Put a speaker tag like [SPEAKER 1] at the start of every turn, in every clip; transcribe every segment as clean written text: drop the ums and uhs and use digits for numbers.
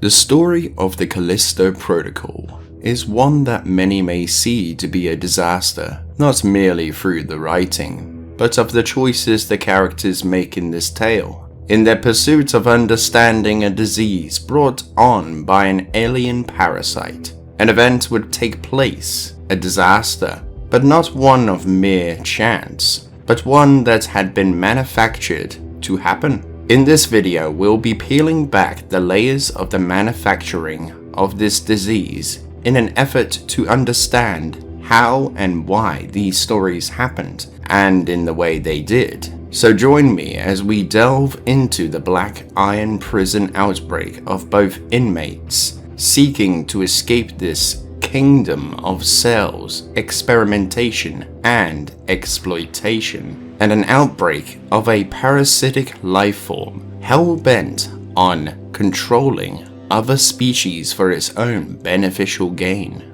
[SPEAKER 1] The story of the Callisto Protocol is one that many may see to be a disaster, not merely through the writing, but of the choices the characters make in this tale. In their pursuit of understanding a disease brought on by an alien parasite, an event would take place, a disaster, but not one of mere chance, but one that had been manufactured to happen. In this video, we'll be peeling back the layers of the manufacturing of this disease in an effort to understand how and why these stories happened, and in the way they did. So join me as we delve into the black iron prison outbreak of both inmates seeking to escape this kingdom of cells, experimentation, and exploitation, and an outbreak of a parasitic life form hell-bent on controlling other species for its own beneficial gain.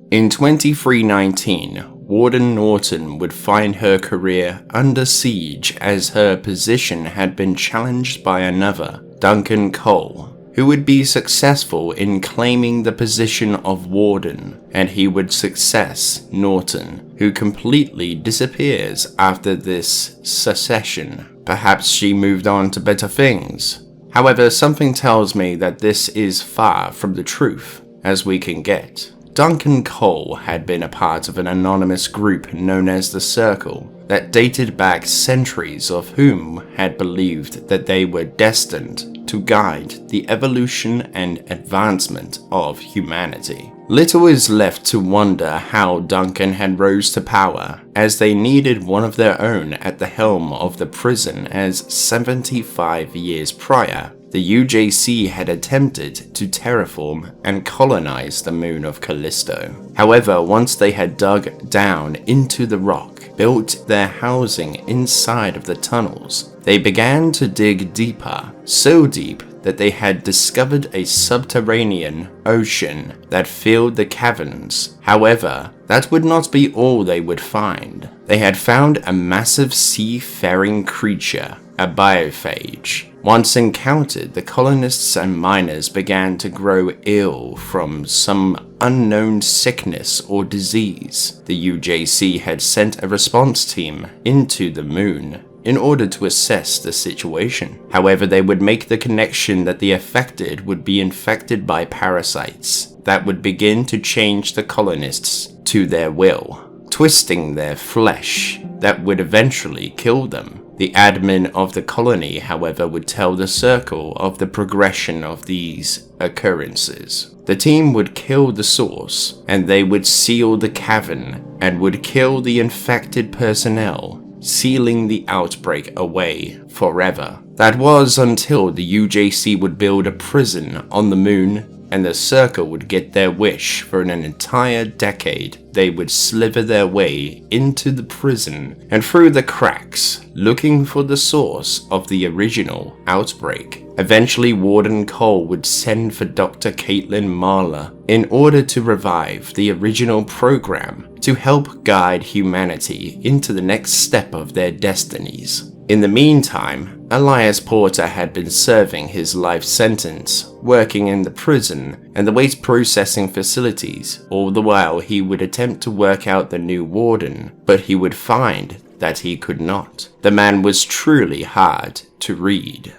[SPEAKER 1] In 2319, Warden Norton would find her career under siege as her position had been challenged by another, Duncan Cole, who would be successful in claiming the position of Warden, and he would success Norton, who completely disappears after this secession. Perhaps she moved on to better things. However, something tells me that this is far from the truth as we can get. Duncan Cole had been a part of an anonymous group known as the Circle that dated back centuries, of whom had believed that they were destined to guide the evolution and advancement of humanity. Little is left to wonder how Duncan had rose to power, as they needed one of their own at the helm of the prison, as 75 years prior, the UJC had attempted to terraform and colonize the moon of Callisto. However, once they had dug down into the rock, built their housing inside of the tunnels, they began to dig deeper, so deep that they had discovered a subterranean ocean that filled the caverns. However, that would not be all they would find. They had found a massive seafaring creature, a biophage. Once encountered, the colonists and miners began to grow ill from some unknown sickness or disease. The UJC had sent a response team into the moon in order to assess the situation. However, they would make the connection that the affected would be infected by parasites that would begin to change the colonists to their will, twisting their flesh that would eventually kill them. The admin of the colony, however, would tell the Circle of the progression of these occurrences. The team would kill the source, and they would seal the cavern and would kill the infected personnel, sealing the outbreak away forever. That was until the UJC would build a prison on the moon, and the Circle would get their wish. For an entire decade, they would slither their way into the prison and through the cracks, looking for the source of the original outbreak. Eventually, Warden Cole would send for Dr. Caitlin Marler in order to revive the original program to help guide humanity into the next step of their destinies. In the meantime, Elias Porter had been serving his life sentence, working in the prison and the waste processing facilities. All the while, he would attempt to work out the new warden, but he would find that he could not. The man was truly hard to read.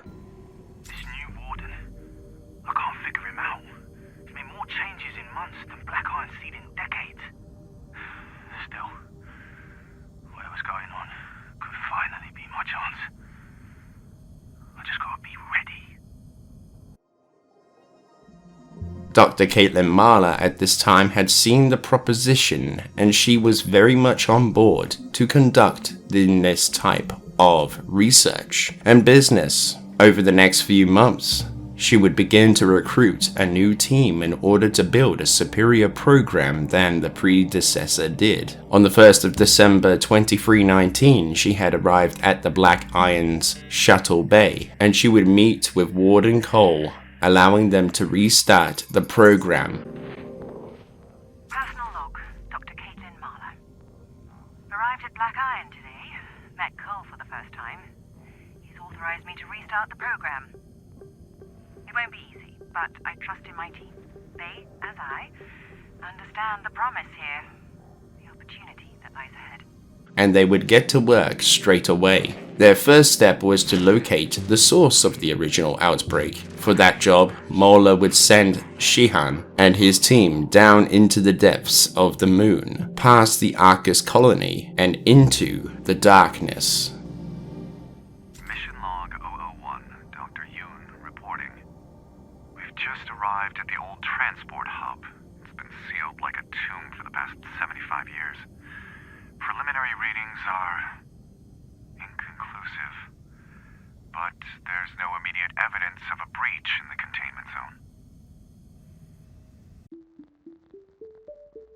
[SPEAKER 2] This new warden, I can't figure him out. He's made more changes in months than Black Iron seen in decades. Still, whatever's going on could finally be my chance. I just gotta be ready.
[SPEAKER 1] Dr. Caitlin Marler at this time had seen the proposition, and she was very much on board to conduct this type of research and business. Over the next few months, she would begin to recruit a new team in order to build a superior program than the predecessor did. On the 1st of December 2319, she had arrived at the Black Iron's Shuttle Bay, and she would meet with Warden Cole, allowing them to restart the program.
[SPEAKER 3] Personal log, Dr. Caitlin Marlowe. Arrived at Black Iron today. Met Cole for the first time. He's authorized me to restart the program. It won't be easy, but I trust in my team. They, as I, understand the promise here. The opportunity that lies ahead.
[SPEAKER 1] And they would get to work straight away. Their first step was to locate the source of the original outbreak. For that job, Mola would send Shihan and his team down into the depths of the moon, past the Arcus colony, and into the darkness.
[SPEAKER 2] Mission log 001, Dr. Yoon reporting. We've just arrived at the old transport hub. It's been sealed like a tomb for the past 75 years. Preliminary readings are inconclusive, but there's no immediate evidence of a breach in the containment zone.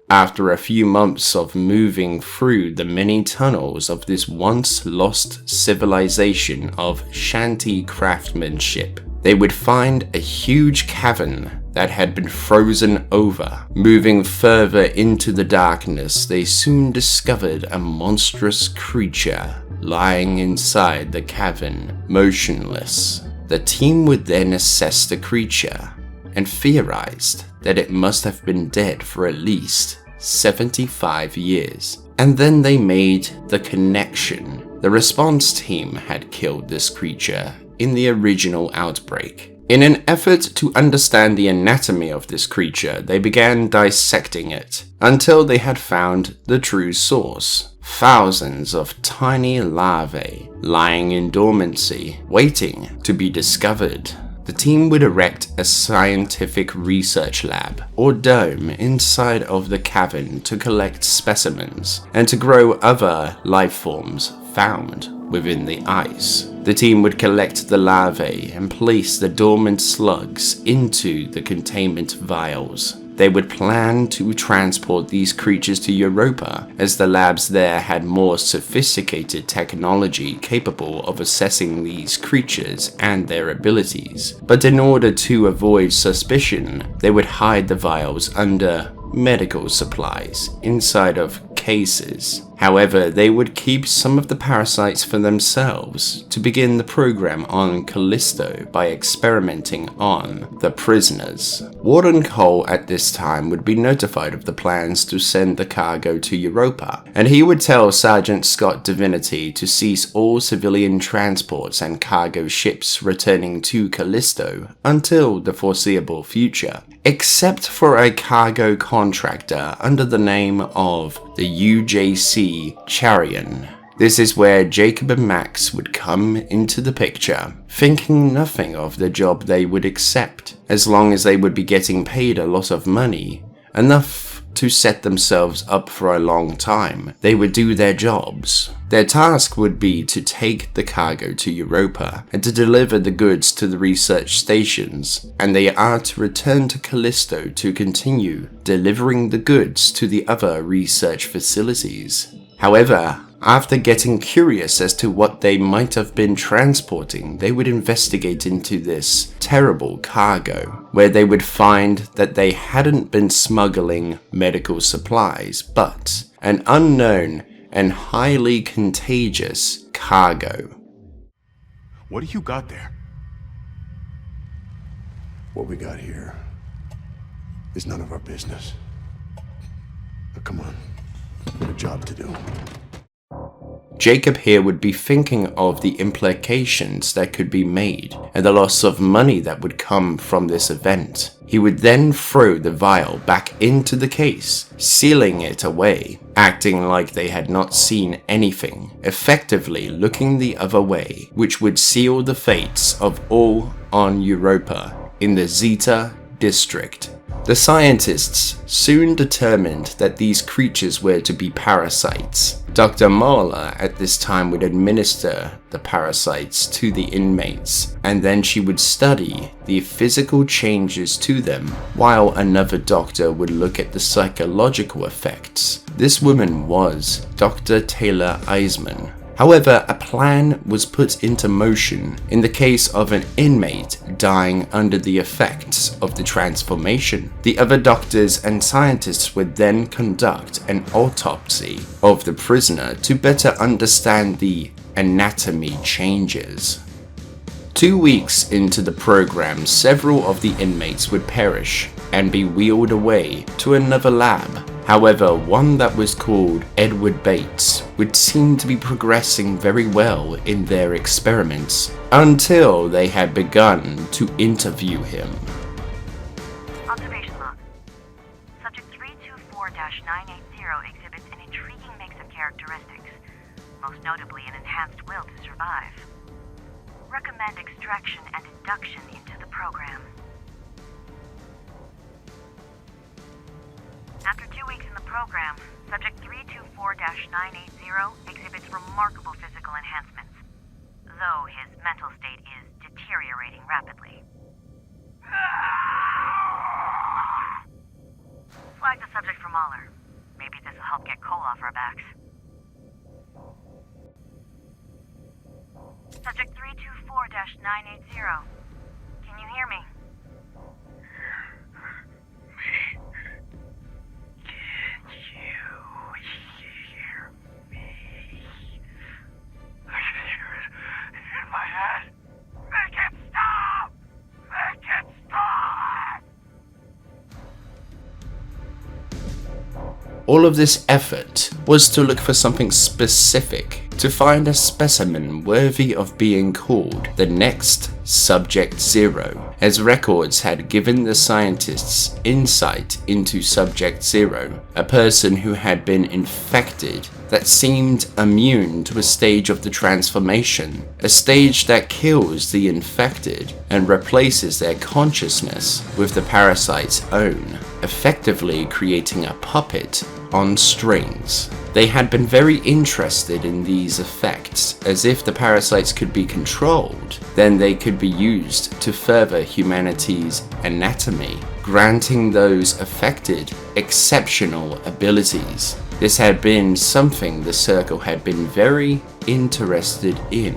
[SPEAKER 1] After a few months of moving through the many tunnels of this once lost civilization of shanty craftsmanship, they would find a huge cavern that had been frozen over. Moving further into the darkness, they soon discovered a monstrous creature lying inside the cavern, motionless. The team would then assess the creature and theorized that it must have been dead for at least 75 years. And then they made the connection. The response team had killed this creature in the original outbreak. In an effort to understand the anatomy of this creature, they began dissecting it until they had found the true source. Thousands of tiny larvae lying in dormancy, waiting to be discovered. The team would erect a scientific research lab or dome inside of the cavern to collect specimens and to grow other life forms found within the ice. The team would collect the larvae and place the dormant slugs into the containment vials. They would plan to transport these creatures to Europa, as the labs there had more sophisticated technology capable of assessing these creatures and their abilities. But in order to avoid suspicion, they would hide the vials under medical supplies inside of cases. However, they would keep some of the parasites for themselves to begin the program on Callisto by experimenting on the prisoners. Warden Cole at this time would be notified of the plans to send the cargo to Europa, and he would tell Sergeant Scott Divinity to cease all civilian transports and cargo ships returning to Callisto until the foreseeable future, except for a cargo contractor under the name of the UJC Charion. This is where Jacob and Max would come into the picture, thinking nothing of the job they would accept, as long as they would be getting paid a lot of money, enough to set themselves up for a long time. They would do their jobs. Their task would be to take the cargo to Europa and to deliver the goods to the research stations, and they are to return to Callisto to continue delivering the goods to the other research facilities. However, after getting curious as to what they might have been transporting, they would investigate into this terrible cargo, where they would find that they hadn't been smuggling medical supplies, but an unknown and highly contagious cargo.
[SPEAKER 4] What do you got there?
[SPEAKER 5] What we got here is none of our business. But come on, we've got a job to do.
[SPEAKER 1] Jacob here would be thinking of the implications that could be made and the loss of money that would come from this event. He would then throw the vial back into the case, sealing it away, acting like they had not seen anything, effectively looking the other way, which would seal the fates of all on Europa in the Zeta district. The scientists soon determined that these creatures were to be parasites. Dr. Marla at this time would administer the parasites to the inmates, and then she would study the physical changes to them, while another doctor would look at the psychological effects. This woman was Dr. Taylor Eisman. However, a plan was put into motion in the case of an inmate dying under the effects of the transformation. The other doctors and scientists would then conduct an autopsy of the prisoner to better understand the anatomy changes. 2 weeks into the program, several of the inmates would perish and be wheeled away to another lab. However, one that was called Edward Bates would seem to be progressing very well in their experiments until they had begun to interview him.
[SPEAKER 3] Observation log. Subject 324-980 exhibits an intriguing mix of characteristics, most notably an enhanced will to survive. Recommend extraction and induction into the program. After 2 weeks in the program, Subject 324-980 exhibits remarkable physical enhancements, though his mental state is deteriorating rapidly. Flag the subject for Mahler. Maybe this will help get Cole off our backs. Subject 324-980. Can you hear me?
[SPEAKER 1] All of this effort was to look for something specific, to find a specimen worthy of being called the next Subject Zero, as records had given the scientists insight into Subject Zero, a person who had been infected that seemed immune to a stage of the transformation, a stage that kills the infected and replaces their consciousness with the parasite's own, effectively creating a puppet on strings. They had been very interested in these effects, as if the parasites could be controlled, then they could be used to further humanity's anatomy, granting those affected exceptional abilities. This had been something the Circle had been very interested in.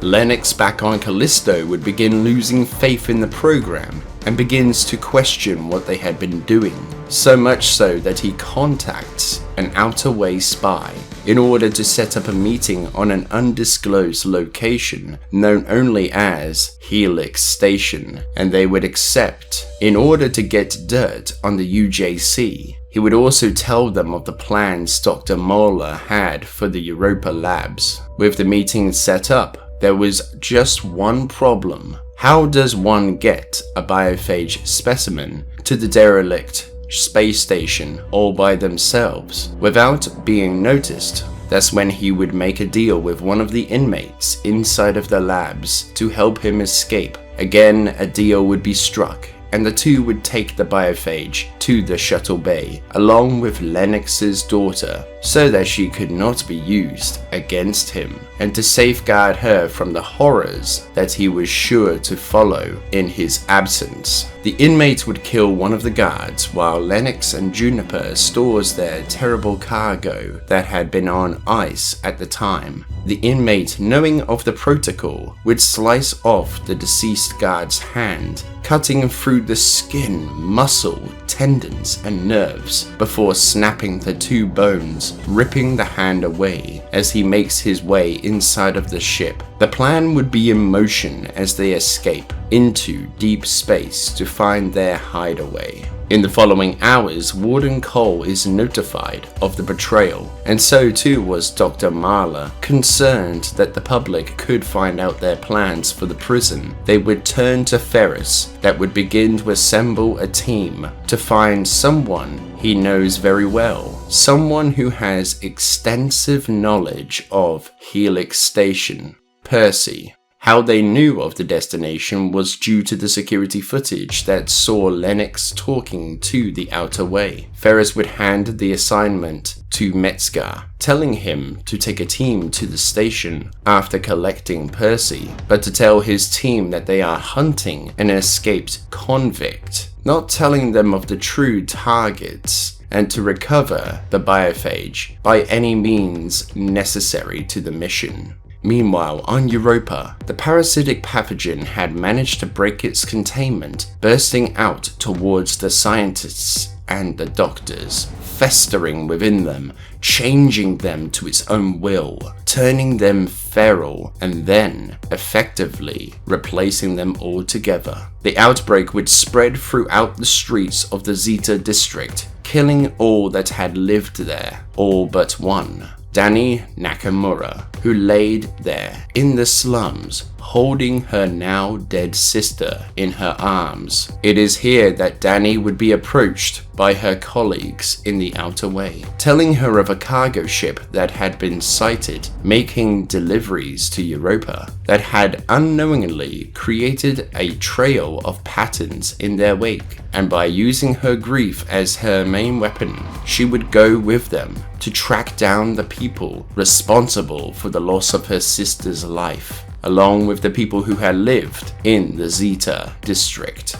[SPEAKER 1] Lennox back on Callisto would begin losing faith in the program and begins to question what they had been doing, so much so that he contacts an outer way spy in order to set up a meeting on an undisclosed location known only as Helix Station, and they would accept in order to get dirt on the UJC. He would also tell them of the plans Dr. Moeller had for the Europa labs. With the meeting set up, there was just one problem. How does one get a biophage specimen to the derelict space station all by themselves without being noticed? That's when he would make a deal with one of the inmates inside of the labs to help him escape. Again, a deal would be struck, and the two would take the biophage to the shuttle bay along with Lennox's daughter so that she could not be used against him, and to safeguard her from the horrors that he was sure to follow in his absence. The inmate would kill one of the guards while Lennox and Juniper stores their terrible cargo that had been on ice at the time. The inmate, knowing of the protocol, would slice off the deceased guard's hand, cutting through the skin, muscle, tendons, and nerves before snapping the two bones, ripping the hand away as he makes his way inside of the ship. The plan would be in motion as they escape into deep space to find their hideaway. In the following hours, Warden Cole is notified of the betrayal, and so too was Dr. Marla. Concerned that the public could find out their plans for the prison, they would turn to Ferris that would begin to assemble a team to find someone he knows very well, someone who has extensive knowledge of Helix Station, Percy. How they knew of the destination was due to the security footage that saw Lennox talking to the Outer Way. Ferris would hand the assignment to Metzger, telling him to take a team to the station after collecting Percy, but to tell his team that they are hunting an escaped convict, not telling them of the true targets, and to recover the biophage by any means necessary to the mission. Meanwhile, on Europa, the parasitic pathogen had managed to break its containment, bursting out towards the scientists and the doctors, festering within them, changing them to its own will, turning them feral, and then effectively replacing them altogether. The outbreak would spread throughout the streets of the Zeta district, killing all that had lived there, all but one. Danny Nakamura, who laid there in the slums, holding her now dead sister in her arms. It is here that Danny would be approached by her colleagues in the Outer Way, telling her of a cargo ship that had been sighted making deliveries to Europa, that had unknowingly created a trail of patterns in their wake, and by using her grief as her main weapon, she would go with them to track down the people responsible for the loss of her sister's life, along with the people who had lived in the Zeta district.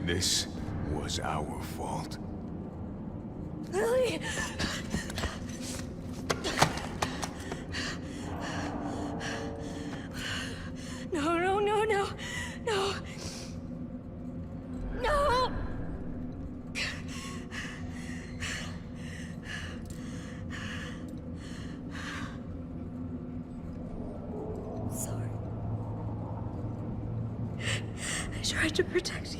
[SPEAKER 4] This was our fault.
[SPEAKER 6] Lily! No, no, no, no, no. No! Sorry. I tried to protect you.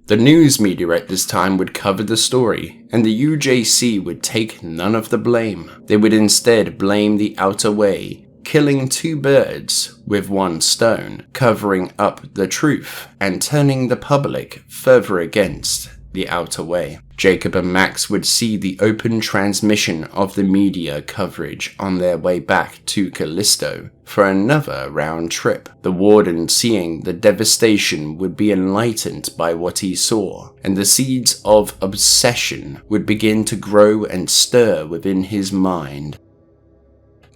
[SPEAKER 1] The news media at this time would cover the story, and the UJC would take none of the blame. They would instead blame the Outer Way, killing two birds with one stone, covering up the truth and turning the public further against the Outer Way. Jacob and Max would see the open transmission of the media coverage on their way back to Callisto for another round trip. The warden, seeing the devastation, would be enlightened by what he saw, and the seeds of obsession would begin to grow and stir within his mind.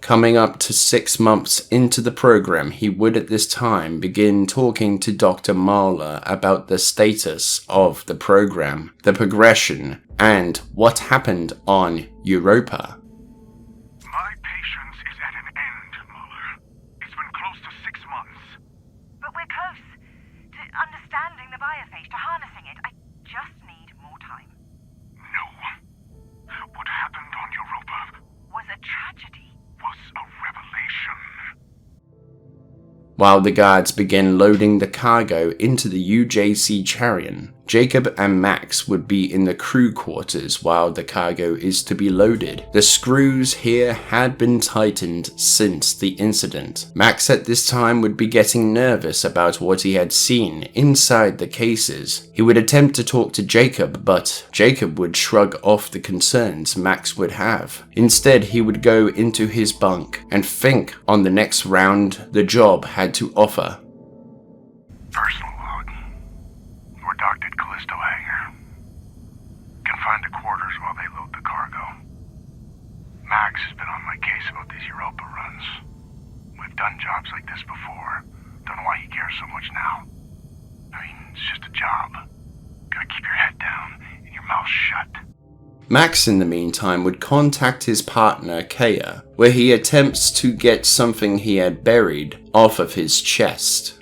[SPEAKER 1] Coming up to 6 months into the program, he would at this time begin talking to Dr. Mahler about the status of the program, the progression, and what happened on Europa.
[SPEAKER 2] My patience is at an end, Muller. It's been close to 6 months.
[SPEAKER 3] But we're close to understanding the biophage, to harnessing it. I just need more time.
[SPEAKER 2] No. What happened on Europa
[SPEAKER 3] Was a tragedy.
[SPEAKER 2] was a revelation.
[SPEAKER 1] While the guards began loading the cargo into the UJC chariot, Jacob and Max would be in the crew quarters while the cargo is to be loaded. The screws here had been tightened since the incident. Max at this time would be getting nervous about what he had seen inside the cases. He would attempt to talk to Jacob, but Jacob would shrug off the concerns Max would have. Instead, he would go into his bunk and think on the next round the job had to offer.
[SPEAKER 2] Personal log. We're docked at Callisto hangar. Confined to quarters while they load the cargo. Max has been on my case about these Europa runs. We've done jobs like this before. Don't know why he cares so much now. I mean, it's just a job. Gotta keep your head down and your mouth shut.
[SPEAKER 1] Max, in the meantime, would contact his partner, Kaya, where he attempts to get something he had buried off of his chest.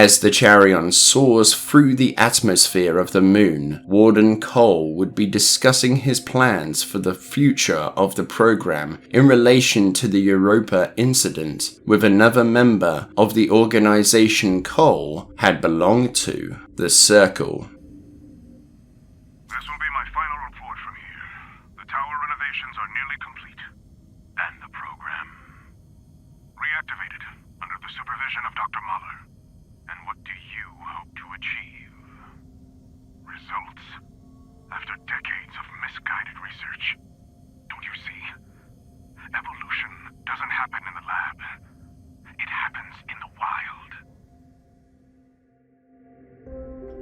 [SPEAKER 1] As the Charion soars through the atmosphere of the moon, Warden Cole would be discussing his plans for the future of the program in relation to the Europa Incident with another member of the organization Cole had belonged to, the Circle.
[SPEAKER 2] This will be my final report from here. The tower renovations are nearly complete. And the program reactivated under the supervision of Dr. Mahler. And what do you hope to achieve? Results after decades of misguided research. Don't you see? Evolution doesn't happen in the lab. It happens in the wild.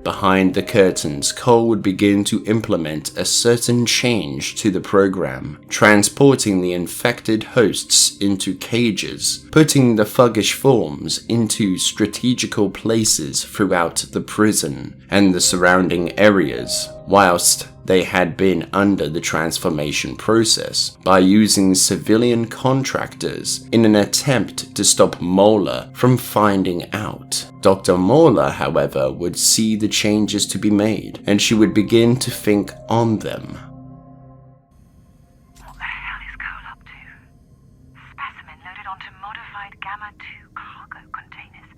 [SPEAKER 1] Behind the curtains, Cole would begin to implement a certain change to the program, transporting the infected hosts into cages, putting the thuggish forms into strategical places throughout the prison and the surrounding areas, whilst they had been under the transformation process, by using civilian contractors in an attempt to stop Moeller from finding out. Dr. Moeller, however, would see the changes to be made, and she would begin to think on them.
[SPEAKER 3] What the hell is Cole up to? Specimen loaded onto modified Gamma-2 cargo containers.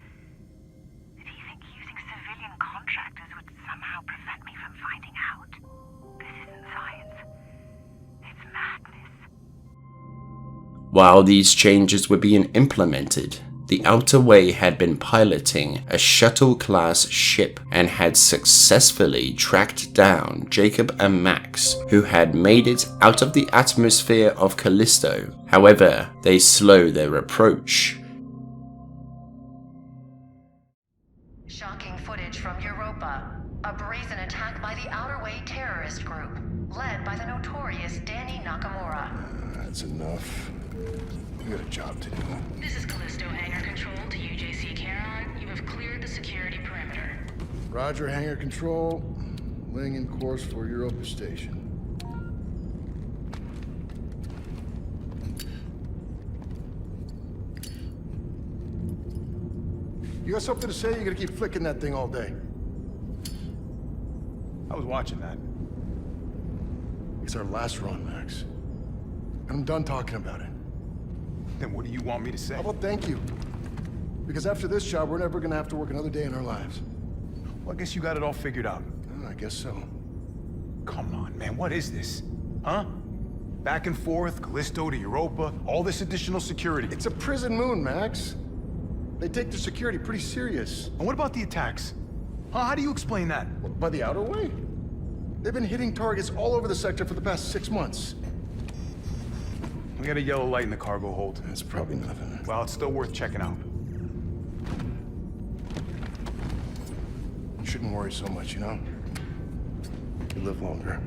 [SPEAKER 3] Did he think using civilian contractors would somehow prevent me from finding out? This isn't science. It's madness.
[SPEAKER 1] While these changes were being implemented, the Outer Way had been piloting a shuttle-class ship and had successfully tracked down Jacob and Max, who had made it out of the atmosphere of Callisto. However, they slow their approach.
[SPEAKER 7] Shocking footage from Europa. A brazen attack by the Outer Way terrorist group, led by the notorious Danny Nakamura.
[SPEAKER 5] That's enough. We got a job to do.
[SPEAKER 8] This is Callisto Hangar Control to UJC Charon. You have cleared the security perimeter.
[SPEAKER 5] Roger, hangar control. Laying in course for Europa Station. You got something to say? You gotta keep flicking that thing all day.
[SPEAKER 4] I was watching that.
[SPEAKER 5] It's our last run, Max. I'm done talking about it.
[SPEAKER 4] Then what do you want me to say?
[SPEAKER 5] How about thank you? Because after this job, we're never gonna have to work another day in our lives.
[SPEAKER 4] Well, I guess you got it all figured out.
[SPEAKER 5] I guess so.
[SPEAKER 4] Come on, man, what is this? Huh? Back and forth, Callisto to Europa, all this additional security.
[SPEAKER 5] It's a prison moon, Max. They take their security pretty serious.
[SPEAKER 4] And what about the attacks? Huh? How do you explain that?
[SPEAKER 5] By the Outer Way? They've been hitting targets all over the sector for the past 6 months.
[SPEAKER 4] We got a yellow light in the cargo hold.
[SPEAKER 5] That's probably nothing.
[SPEAKER 4] Well, it's still worth checking out.
[SPEAKER 5] You shouldn't worry so much, you know? You live longer.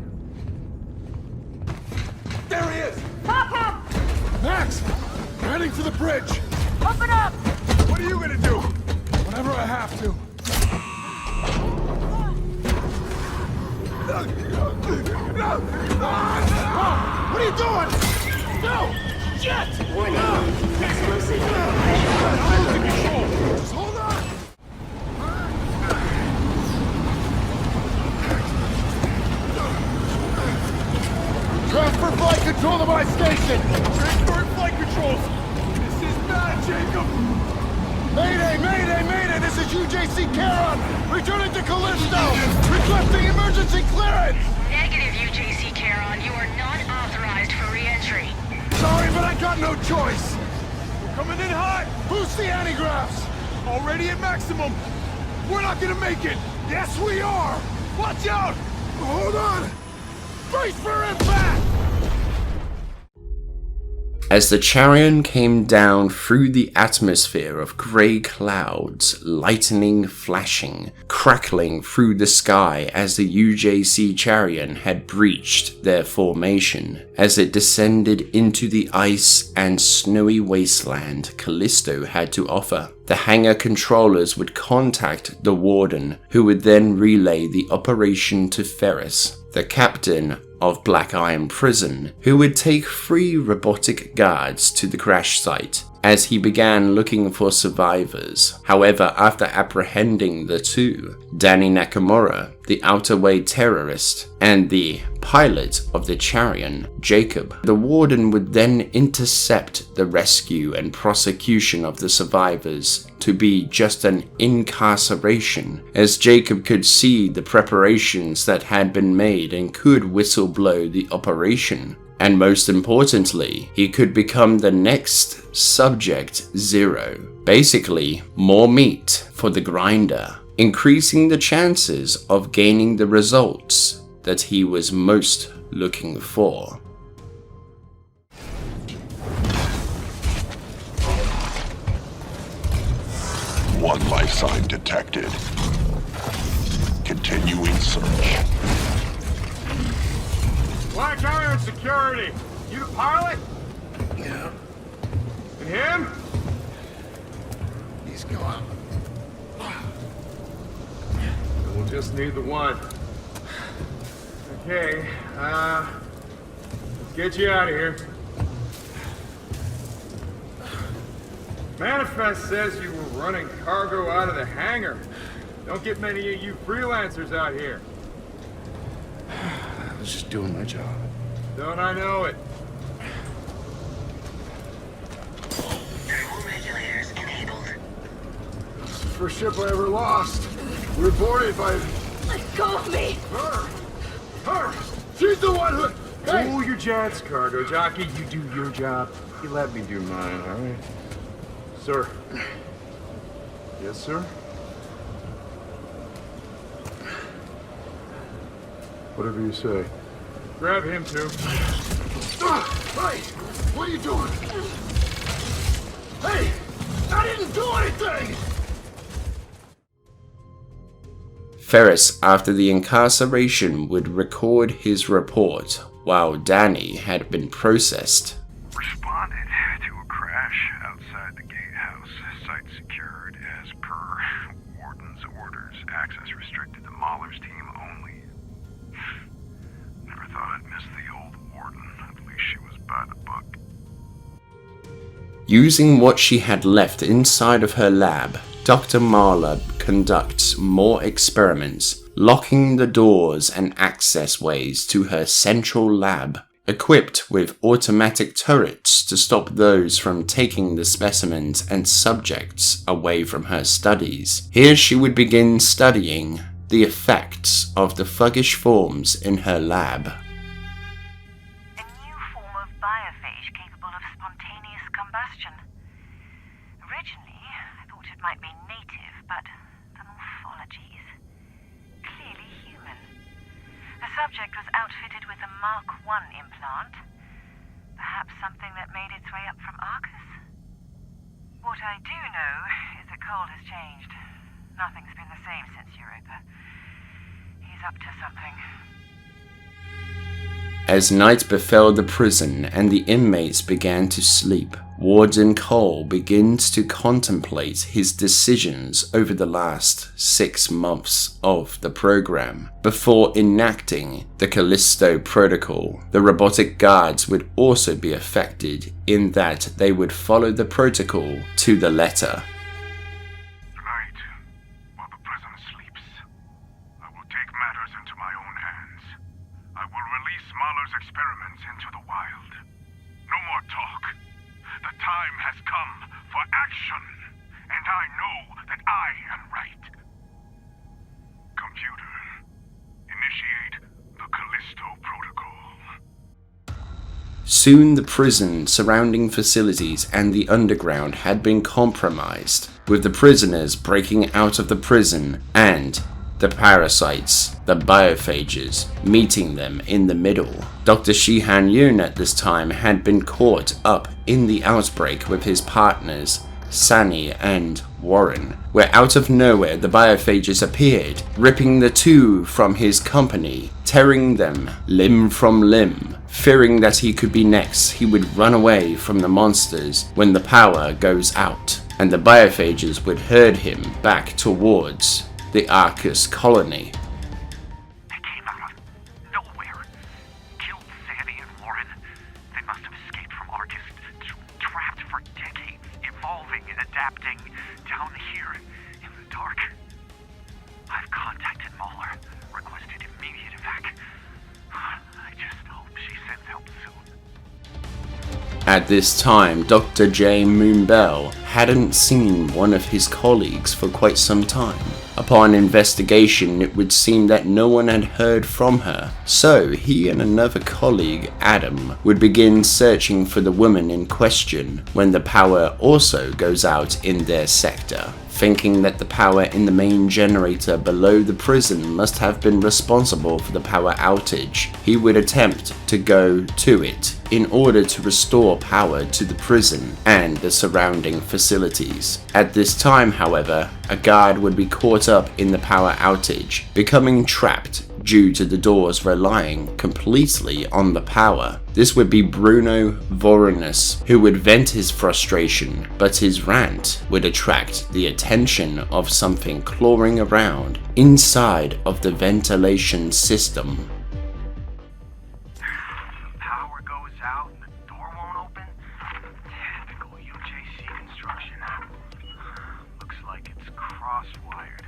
[SPEAKER 4] There he is!
[SPEAKER 6] Pop him!
[SPEAKER 5] Max! We're heading for the bridge!
[SPEAKER 6] Open up!
[SPEAKER 4] What are you gonna do?
[SPEAKER 5] Whenever I have to. What are you doing? No! Shit!
[SPEAKER 7] Warning. Explosive pressure.
[SPEAKER 5] Just hold on! Transfer flight control to my station!
[SPEAKER 4] Transfer flight controls! This is bad, Jacob!
[SPEAKER 5] Mayday, mayday, mayday! This is UJC Charon! Returning to Callisto! Requesting emergency clearance!
[SPEAKER 8] Negative, UJC Charon. You are not authorized for re-entry.
[SPEAKER 5] Sorry, but I got no choice!
[SPEAKER 4] We're coming in hot!
[SPEAKER 5] Boost the antigraphs!
[SPEAKER 4] Already at maximum! We're not gonna make it!
[SPEAKER 5] Yes, we are!
[SPEAKER 4] Watch out!
[SPEAKER 5] Hold on! Brace for impact!
[SPEAKER 1] As the Charion came down through the atmosphere of grey clouds, lightning flashing, crackling through the sky as the UJC Charion had breached their formation, as it descended into the ice and snowy wasteland Callisto had to offer. The hangar controllers would contact the Warden, who would then relay the operation to Ferris, the captain of Black Iron Prison, who would take 3 robotic guards to the crash site as he began looking for survivors. However, after apprehending the two, Danny Nakamura, the Outerway terrorist, and the pilot of the Charion, Jacob, the Warden would then intercept the rescue and prosecution of the survivors to be just an incarceration, as Jacob could see the preparations that had been made and could whistle-blow the operation. And most importantly, he could become the next Subject Zero. Basically, more meat for the grinder, increasing the chances of gaining the results that he was most looking for.
[SPEAKER 9] One life sign detected. Continuing search.
[SPEAKER 4] Black Iron Security! You the pilot?
[SPEAKER 5] Yeah,
[SPEAKER 4] And him?
[SPEAKER 5] he's gone.
[SPEAKER 4] We'll just need the one. Okay, let's get you out of here. Manifest says you were running cargo out of the hangar. Don't get many of you freelancers out here.
[SPEAKER 5] I was just doing my job.
[SPEAKER 4] Don't I know it?
[SPEAKER 8] Thermal regulators enabled.
[SPEAKER 4] It's the first ship I ever lost. We were boarded by
[SPEAKER 6] Let go of me!
[SPEAKER 4] her. She's the one who... Hey. Cool your jets, cargo jockey. You do your job. You let me do mine, all right? Sir. Yes, sir? Whatever you say. Grab him, too.
[SPEAKER 5] Hey! What are you doing? Hey! I didn't do anything!
[SPEAKER 1] Ferris, after the incarceration, would record his report while Danny had been processed.
[SPEAKER 2] Responded to a crash outside the gatehouse. Site secured as per Warden's orders. Access restricted to Mahler's team only. Never thought I'd miss the old Warden. At least she was by the book.
[SPEAKER 1] Using what she had left inside of her lab, Dr. Mahler conducts more experiments, locking the doors and access ways to her central lab, equipped with automatic turrets to stop those from taking the specimens and subjects away from her studies. Here she would begin studying the effects of the thuggish forms in her lab.
[SPEAKER 3] A new form of biophage capable of spontaneous combustion. Originally, I thought it might be native, but the morphologies clearly human. The subject was outfitted with a Mark I implant. Perhaps something that made its way up from Arcus? What I do know is that Cole has changed. Nothing's been the same since Europa. He's up to something.
[SPEAKER 1] As night befell the prison and the inmates began to sleep, Warden Cole begins to contemplate his decisions over the last 6 months of the program. Before enacting the Callisto Protocol, the robotic guards would also be affected in that they would follow the protocol to the letter.
[SPEAKER 2] Tonight, while the prison sleeps, I will take matters into my own hands. I will release Mahler's experiments into the wild. No more talk. The time has come for action, and I know that I am right. Computer, initiate the Callisto Protocol.
[SPEAKER 1] Soon the prison, surrounding facilities, and the underground had been compromised, with the prisoners breaking out of the prison and the parasites, the biophages, meeting them in the middle. Dr. Shihan Yun at this time had been caught up in the outbreak with his partners, Sani and Warren, where out of nowhere the biophages appeared, ripping the two from his company, tearing them limb from limb. Fearing that he could be next, he would run away from the monsters when the power goes out, and the biophages would herd him back towards the Arcus colony.
[SPEAKER 2] They came out of nowhere. Killed Sandy and Warren. They must have escaped from Arcus, trapped for decades adapting down here in the dark. I've contacted Mahler, requested immediate evac. I just hope she sends help soon.
[SPEAKER 1] At this time, Dr. J. Moonbell hadn't seen one of his colleagues for quite some time. Upon investigation, it would seem that no one had heard from her, so he and another colleague, Adam, would begin searching for the woman in question when the power also goes out in their sector. Thinking that the power in the main generator below the prison must have been responsible for the power outage, he would attempt to go to it in order to restore power to the prison and the surrounding facilities. At this time, however, a guard would be caught up in the power outage, becoming trapped due to the doors relying completely on the power. This would be Bruno Vorenus, who would vent his frustration, but his rant would attract the attention of something clawing around inside of the ventilation system.
[SPEAKER 2] Power goes out and the door won't open? Typical UJC construction. Looks like it's cross-wired.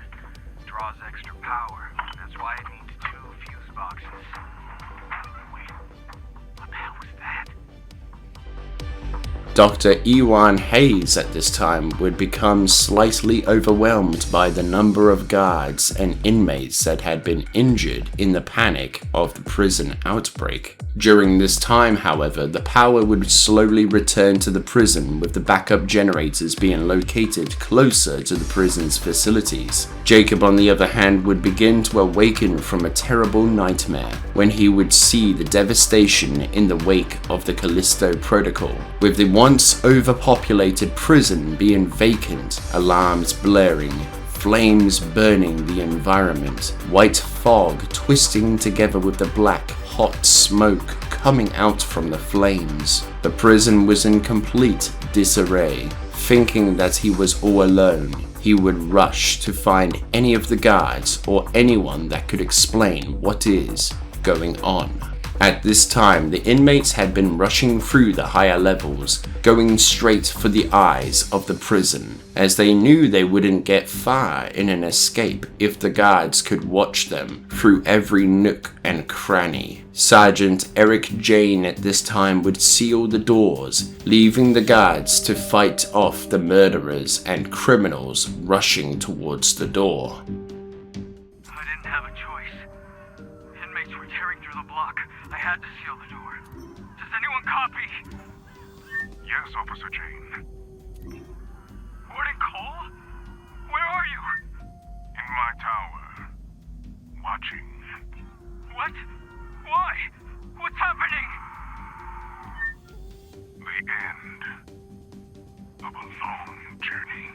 [SPEAKER 2] Draws extra power. That's why it needs 2 fuse boxes. Wait, what the hell was that?
[SPEAKER 1] Dr. Ewan Hayes at this time would become slightly overwhelmed by the number of guards and inmates that had been injured in the panic of the prison outbreak. During this time, however, the power would slowly return to the prison, with the backup generators being located closer to the prison's facilities. Jacob, on the other hand, would begin to awaken from a terrible nightmare when he would see the devastation in the wake of the Callisto Protocol, with the once overpopulated prison being vacant, alarms blaring, flames burning the environment, white fog twisting together with the black, hot smoke coming out from the flames. The prison was in complete disarray. Thinking that he was all alone, he would rush to find any of the guards or anyone that could explain what is going on. At this time, the inmates had been rushing through the higher levels, going straight for the eyes of the prison, as they knew they wouldn't get far in an escape if the guards could watch them through every nook and cranny. Sergeant Eric Jane at this time would seal the doors, leaving the guards to fight off the murderers and criminals rushing towards the door.
[SPEAKER 2] I didn't have a choice. Inmates were tearing through the block. I had to seal the door. Does anyone copy? Yes, Officer Jane. Warden Cole? Where are you? In my tower. Watching. What? Why? What's happening? The end of a long journey.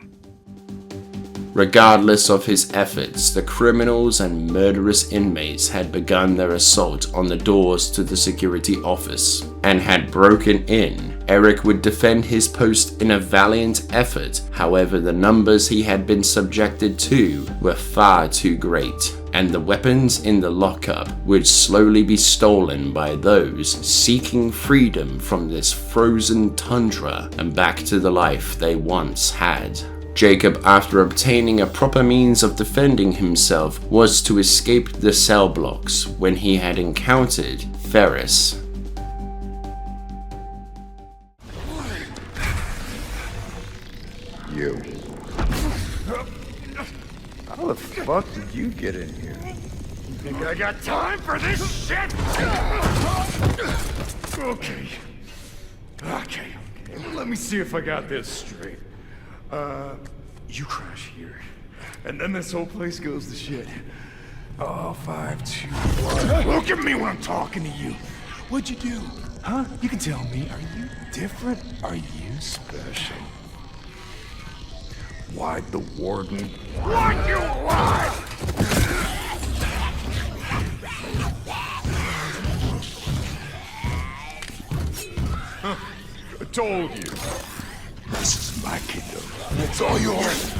[SPEAKER 1] Regardless of his efforts, the criminals and murderous inmates had begun their assault on the doors to the security office and had broken in. Eric would defend his post in a valiant effort. However, the numbers he had been subjected to were far too great, and the weapons in the lockup would slowly be stolen by those seeking freedom from this frozen tundra and back to the life they once had. Jacob, after obtaining a proper means of defending himself, was to escape the cell blocks when he had encountered Ferris.
[SPEAKER 5] You. How the fuck did you get in here?
[SPEAKER 4] You think I got time for this shit? Okay. Well, let me see if I got this straight. You crash here, and then this whole place goes to shit. Oh, 5, 2, 1. Look at me when I'm talking to you. What'd you do? Huh? You can tell me. Are you different? Are you special? Why'd the warden? Why'd you lie? I told you. This is my kingdom. It's all yours.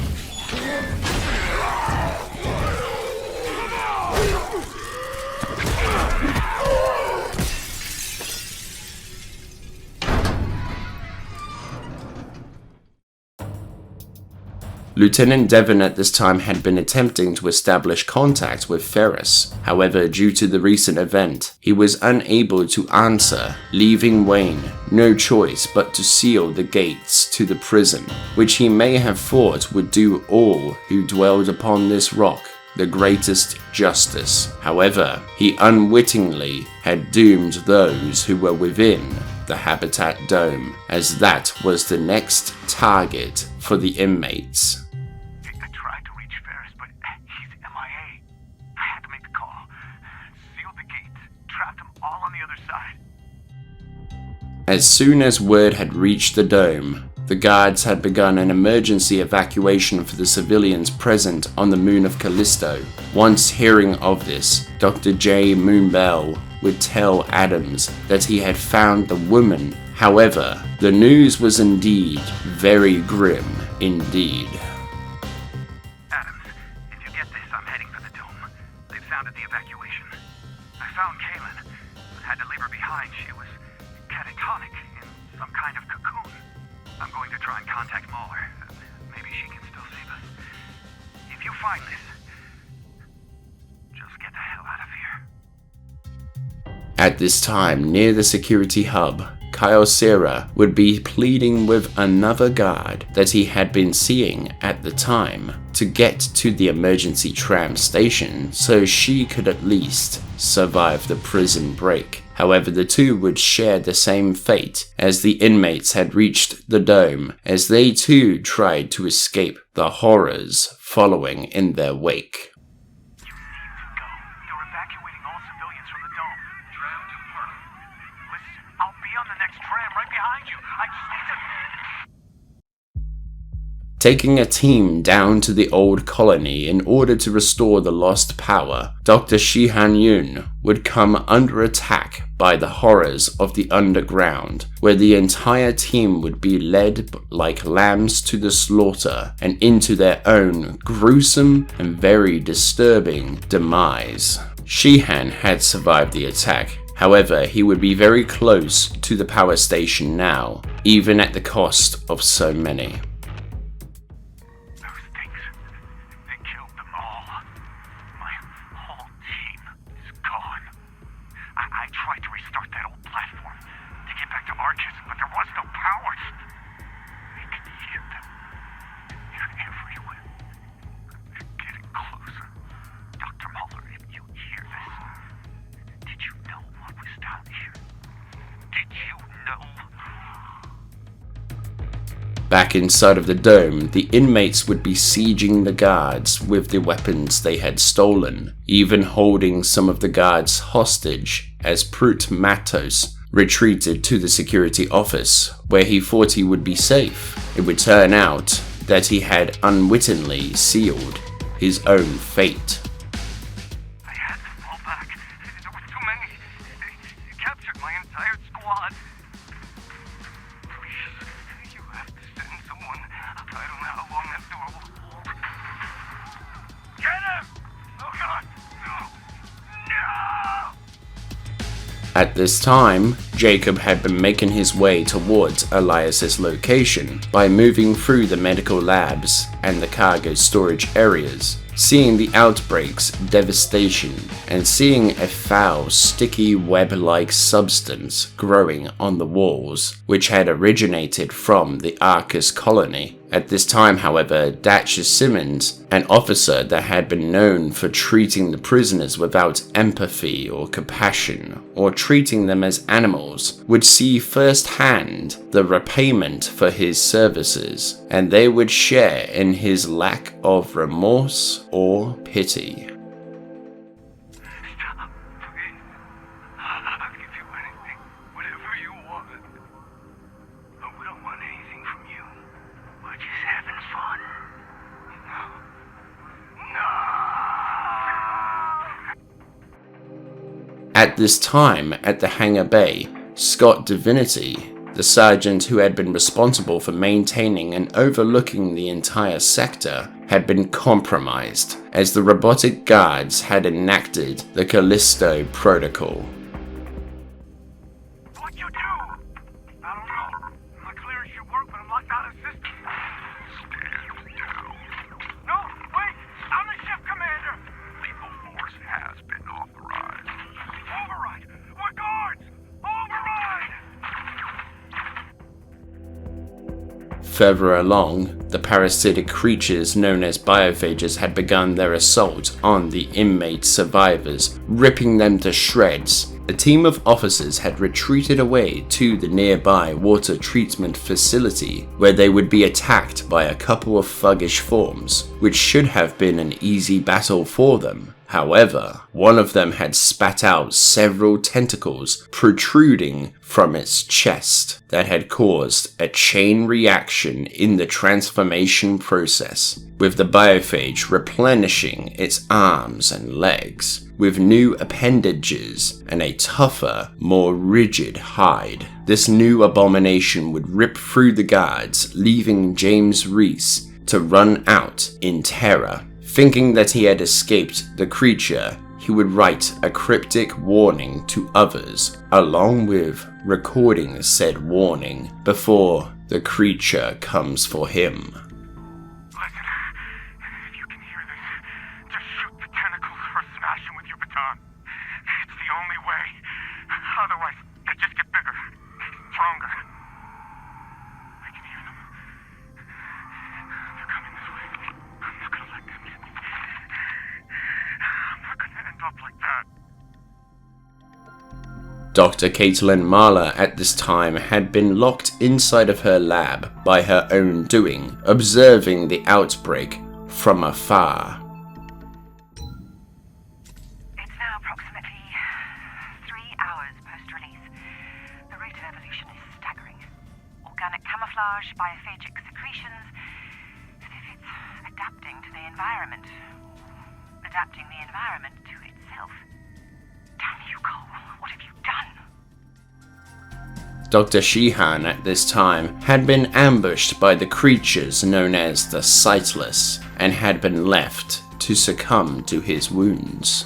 [SPEAKER 1] Lieutenant Devon at this time had been attempting to establish contact with Ferris. However, due to the recent event, he was unable to answer, leaving Wayne no choice but to seal the gates to the prison, which he may have thought would do all who dwelled upon this rock the greatest justice. However, he unwittingly had doomed those who were within the Habitat Dome, as that was the next target for the inmates.
[SPEAKER 2] I tried to reach Ferris, but he's MIA. I had to make the call. Sealed the gates, trapped them all on the other side.
[SPEAKER 1] As soon as word had reached the dome, the guards had begun an emergency evacuation for the civilians present on the moon of Callisto. Once hearing of this, Dr. J. Moonbell would tell Adams that he had found the woman. However, the news was indeed very grim indeed.
[SPEAKER 2] Adams, if you get this, I'm heading for the dome. They've sounded the evacuation. I found Kaylin, but had to leave her behind. She was catatonic in some kind of cocoon. I'm going to try and contact Muller. Maybe she can still save us. If you find this, just get the hell out of here.
[SPEAKER 1] At this time, near the security hub, Kyle Serra would be pleading with another guard that he had been seeing at the time to get to the emergency tram station so she could at least survive the prison break. However, the two would share the same fate as the inmates had reached the dome, as they too tried to escape the horrors following in their wake.
[SPEAKER 2] You need to go. They're evacuating all civilians from the dome. Tram to Park. Listen, I'll be on the next tram right behind you. I just need to...
[SPEAKER 1] Taking a team down to the old colony in order to restore the lost power, Dr. Shihan Yun would come under attack by the horrors of the underground, where the entire team would be led like lambs to the slaughter and into their own gruesome and very disturbing demise. Shihan had survived the attack. However, he would be very close to the power station now, even at the cost of so many. Back inside of the dome, the inmates would be sieging the guards with the weapons they had stolen, even holding some of the guards hostage as Prut Matos retreated to the security office, where he thought he would be safe. It would turn out that he had unwittingly sealed his own fate.
[SPEAKER 2] I had to fall back. There were too many. They captured my entire squad. You have to send someone. I don't know how long that door will hold. Get him! Oh God! No!
[SPEAKER 1] At this time, Jacob had been making his way towards Elias's location by moving through the medical labs and the cargo storage areas, seeing the outbreak's devastation and seeing a foul, sticky web-like substance growing on the walls, which had originated from the Arcus colony. At this time, however, Datcher Simmons, an officer that had been known for treating the prisoners without empathy or compassion, or treating them as animals, would see firsthand the repayment for his services, and they would share in his lack of remorse or pity.
[SPEAKER 2] Stop, please. I'll give you anything, whatever you want. But we don't want anything from you. We're just having fun. No.
[SPEAKER 1] At this time, at the hangar bay, Scott Divinity, the sergeant who had been responsible for maintaining and overlooking the entire sector, had been compromised, as the robotic guards had enacted the Callisto Protocol.
[SPEAKER 2] What'd you do? I don't know. My clearance should work, but I'm locked out of system. Stand down.
[SPEAKER 1] Further along, the parasitic creatures known as biophages had begun their assault on the inmate survivors, ripping them to shreds. A team of officers had retreated away to the nearby water treatment facility, where they would be attacked by a couple of thuggish forms, which should have been an easy battle for them. However, one of them had spat out several tentacles protruding from its chest that had caused a chain reaction in the transformation process, with the biophage replenishing its arms and legs with new appendages and a tougher, more rigid hide. This new abomination would rip through the guards, leaving James Reese to run out in terror. Thinking that he had escaped the creature, he would write a cryptic warning to others, along with recording said warning before the creature comes for him.
[SPEAKER 2] Listen, if you can hear this, just shoot the tentacles or smash them with your baton. It's the only way. Otherwise, they just get bigger, stronger. I can hear them. They're coming this way. I'm not gonna let them in. I'm not gonna end up like that.
[SPEAKER 1] Dr. Caitlin Marler at this time had been locked inside of her lab by her own doing, observing the outbreak from afar.
[SPEAKER 3] It's now approximately 3 hours post-release. The rate of evolution is staggering. Organic camouflage, biophagic secretions, as if it's adapting to the environment. Adapting the environment to itself. Damn you, Cole. What have you done?
[SPEAKER 1] Dr. Sheehan at this time had been ambushed by the creatures known as the Sightless and had been left to succumb to his wounds.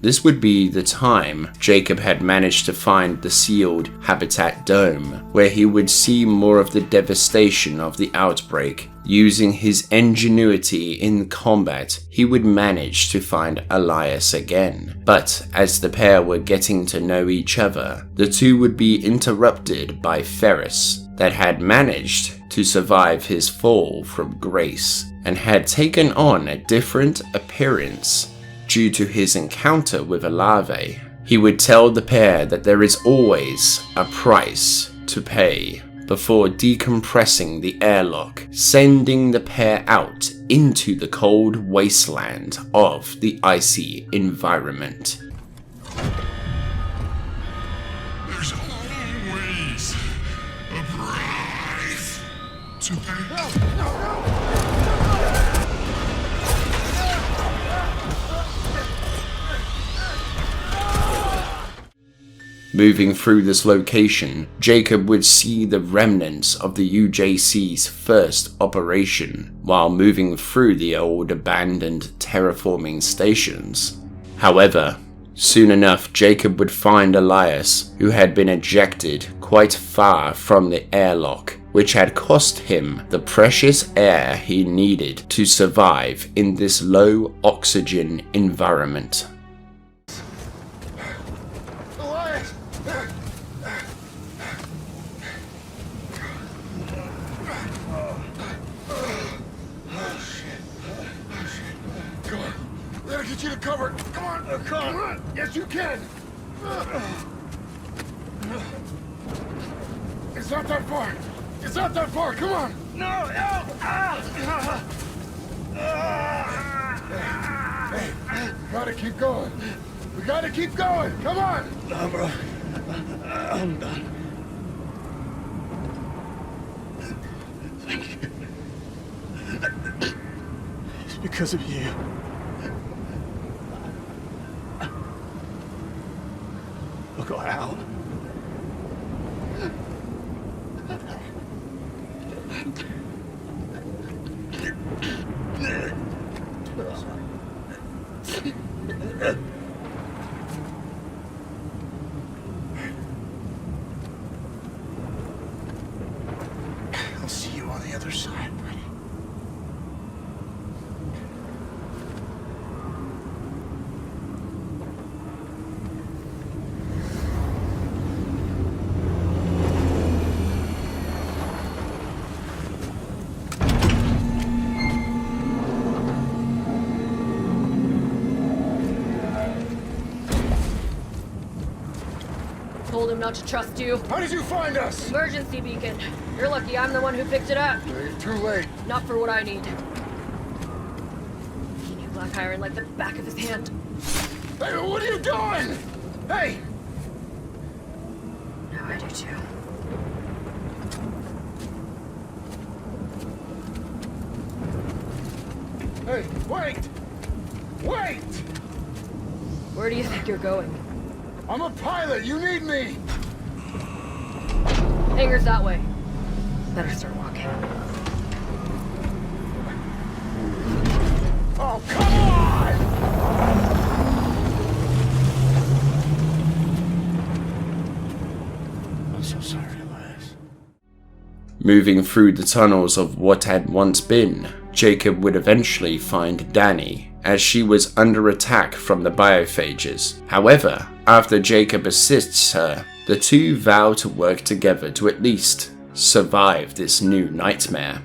[SPEAKER 1] This would be the time Jacob had managed to find the sealed habitat dome, where he would see more of the devastation of the outbreak. Using his ingenuity in combat, he would manage to find Elias again. But as the pair were getting to know each other, the two would be interrupted by Ferris, that had managed to survive his fall from grace and had taken on a different appearance due to his encounter with a larvae. He would tell the pair that there is always a price to pay before decompressing the airlock, sending the pair out into the cold wasteland of the icy environment.
[SPEAKER 9] There's always a price to pay.
[SPEAKER 1] Moving through this location, Jacob would see the remnants of the UJC's first operation while moving through the old abandoned terraforming stations. However, soon enough Jacob would find Elias, who had been ejected quite far from the airlock, which had cost him the precious air he needed to survive in this low oxygen environment.
[SPEAKER 5] Get you to cover. Come on. Come on. Yes, you can. It's not that far. It's not that far. Come on. No. Hey, we gotta keep going. We gotta keep going. Come on. No, bro. I'm done. Thank you. It's because of you. Look out. I'll see you on the other side, buddy.
[SPEAKER 10] not to trust you.
[SPEAKER 5] How did you find us?
[SPEAKER 10] Emergency beacon. You're lucky I'm the one who picked it up.
[SPEAKER 5] You're too late.
[SPEAKER 10] Not for what I need. He knew Black Iron like the back of his hand.
[SPEAKER 5] Hey, what are you doing? Hey!
[SPEAKER 10] Now I do too.
[SPEAKER 5] Hey, wait! Wait!
[SPEAKER 10] Where do you think you're going?
[SPEAKER 5] I'm a pilot, you need me!
[SPEAKER 10] Hangar's that way. Better start walking.
[SPEAKER 5] Oh, come on! I'm so sorry, Elias.
[SPEAKER 1] Moving through the tunnels of what had once been, Jacob would eventually find Danny, as she was under attack from the biophages. However, after Jacob assists her, the two vow to work together to at least survive this new nightmare.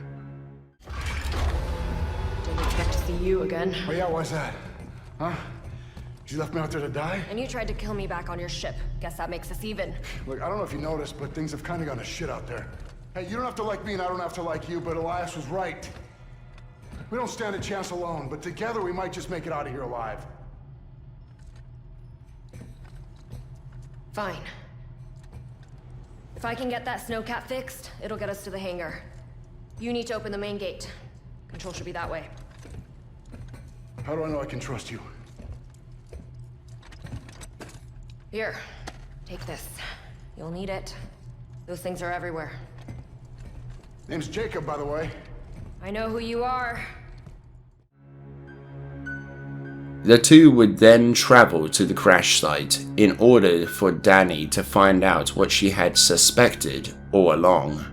[SPEAKER 10] Didn't expect to see you again.
[SPEAKER 5] Oh yeah, why's that? Huh? You left me out there to die?
[SPEAKER 10] And you tried to kill me back on your ship. Guess that makes us even.
[SPEAKER 5] Look, I don't know if you noticed, but things have kind of gone to shit out there. Hey, you don't have to like me and I don't have to like you, but Elias was right. We don't stand a chance alone, but together we might just make it out of here alive.
[SPEAKER 10] Fine. If I can get that snowcat fixed, it'll get us to the hangar. You need to open the main gate. Control should be that way.
[SPEAKER 5] How do I know I can trust you?
[SPEAKER 10] Here, take this. You'll need it. Those things are everywhere.
[SPEAKER 5] Name's Jacob, by the way.
[SPEAKER 10] I know who you are.
[SPEAKER 1] The two would then travel to the crash site in order for Danny to find out what she had suspected all along.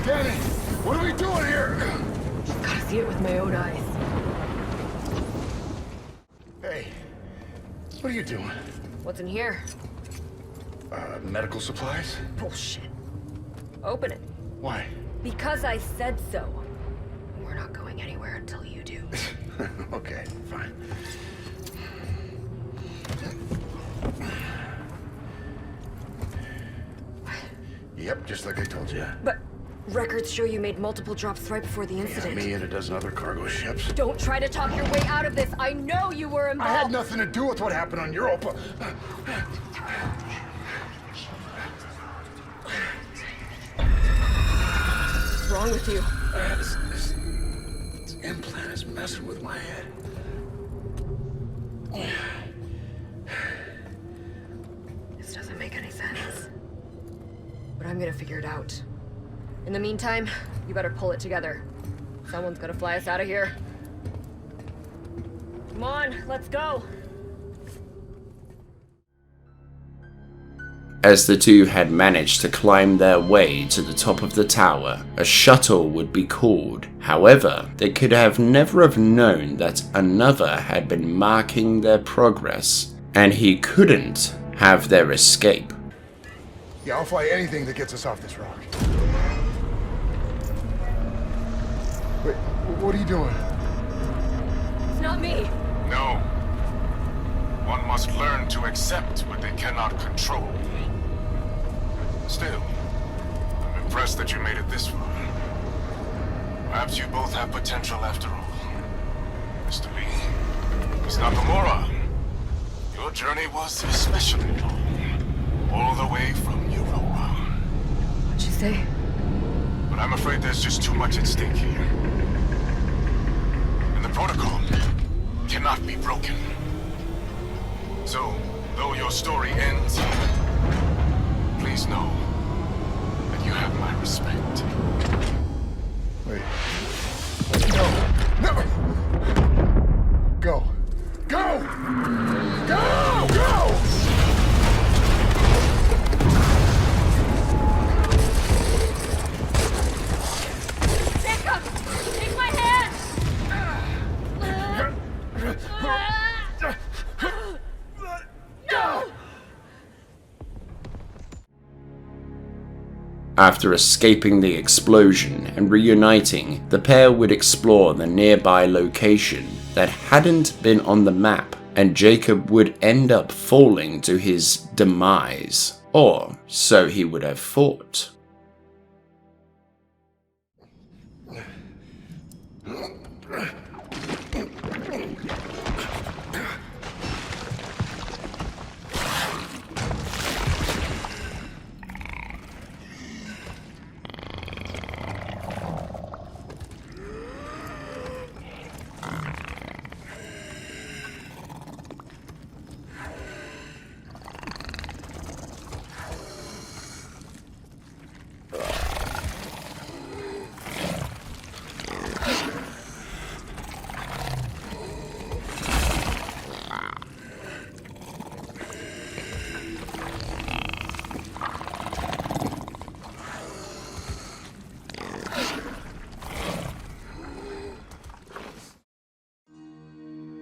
[SPEAKER 5] Danny, what are we doing here?
[SPEAKER 10] Gotta see it with my own eyes.
[SPEAKER 5] Hey, what are you doing?
[SPEAKER 10] What's in here?
[SPEAKER 5] Medical supplies?
[SPEAKER 10] Bullshit. Open it.
[SPEAKER 5] Why?
[SPEAKER 10] Because I said so. We're not going anywhere until you do.
[SPEAKER 5] Okay, fine. Yep, just like I told you.
[SPEAKER 10] But records show you made multiple drops right before the incident.
[SPEAKER 5] Yeah, me and a dozen other cargo ships.
[SPEAKER 10] Don't try to talk your way out of this. I know you were involved.
[SPEAKER 5] I had nothing to do with what happened on Europa.
[SPEAKER 10] What's wrong with you?
[SPEAKER 5] This implant is messing with my head.
[SPEAKER 10] This doesn't make any sense. But I'm gonna figure it out. In the meantime, you better pull it together. Someone's gonna fly us out of here. Come on, let's go.
[SPEAKER 1] As the two had managed to climb their way to the top of the tower, a shuttle would be called. However, they could have never have known that another had been marking their progress, and he couldn't have their escape.
[SPEAKER 5] Yeah, I'll fly anything that gets us off this rock. Wait, what are you doing?
[SPEAKER 10] It's not me.
[SPEAKER 9] No. One must learn to accept what they cannot control. Still, I'm impressed that you made it this far. Perhaps you both have potential after all. Mr. Lee, Miss Nakamura, your journey was especially long. All the way from Europa.
[SPEAKER 10] What'd you say?
[SPEAKER 9] But I'm afraid there's just too much at stake here. And the protocol cannot be broken. So, though your story ends here, please know that you have my respect.
[SPEAKER 5] Wait. No! No! Go! Go! Go! Go!
[SPEAKER 10] Jacob! Take my hand!
[SPEAKER 5] Go!
[SPEAKER 1] After escaping the explosion and reuniting, the pair would explore the nearby location that hadn't been on the map, and Jacob would end up falling to his demise, or so he would have thought.